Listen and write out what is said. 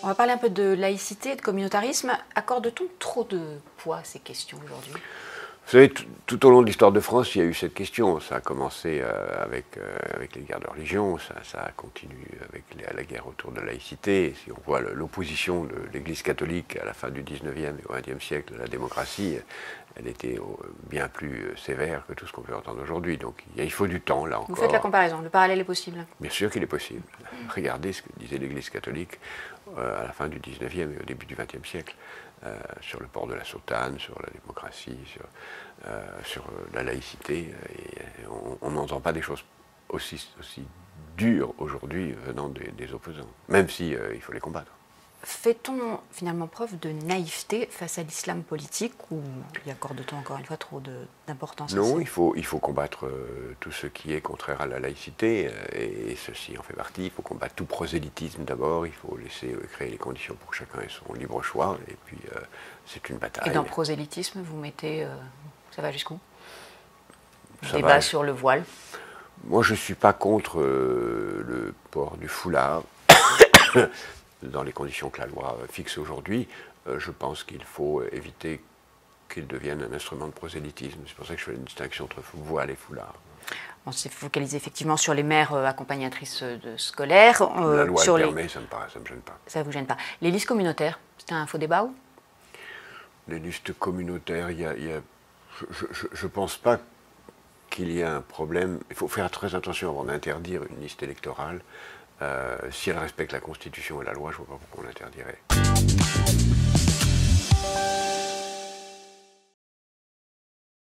On va parler un peu de laïcité, de communautarisme. Accorde-t-on trop de poids à ces questions aujourd'hui ? Vous savez, tout au long de l'histoire de France, il y a eu cette question. Ça a commencé avec les guerres de religion, ça a continué avec la guerre autour de la laïcité. Si on voit l'opposition de l'Église catholique à la fin du 19e et au 20e siècle à la démocratie, elle était bien plus sévère que tout ce qu'on peut entendre aujourd'hui. Donc il faut du temps, là encore. Vous faites la comparaison, le parallèle est possible. Bien sûr qu'il est possible. Regardez ce que disait l'Église catholique à la fin du 19e et au début du 20e siècle. Sur le port de la soutane, sur la démocratie, sur la laïcité. Et on n'entend pas des choses aussi dures aujourd'hui venant des opposants, même si il faut les combattre. Fait-on finalement preuve de naïveté face à l'islam politique ou y accorde-t-on encore une fois trop d'importance ? Non, il faut combattre tout ce qui est contraire à la laïcité et ceci en fait partie. Il faut combattre tout prosélytisme d'abord, il faut laisser créer les conditions pour que chacun ait son libre choix et puis c'est une bataille. Et dans prosélytisme, vous mettez, ça va jusqu'où ? Ça Débat sur le voile. Moi je ne suis pas contre le port du foulard. Dans les conditions que la loi fixe aujourd'hui, je pense qu'il faut éviter qu'il devienne un instrument de prosélytisme. C'est pour ça que je fais une distinction entre voile et foulard. On s'est focalisé effectivement sur les mères accompagnatrices scolaires. La loi le permet, ça ne me gêne pas. Ça ne vous gêne pas. Les listes communautaires, c'est un faux débat ou ? Les listes communautaires, je ne pense pas qu'il y ait un problème. Il faut faire très attention avant d'interdire une liste électorale. Si elle respecte la Constitution et la loi, je ne vois pas pourquoi on l'interdirait.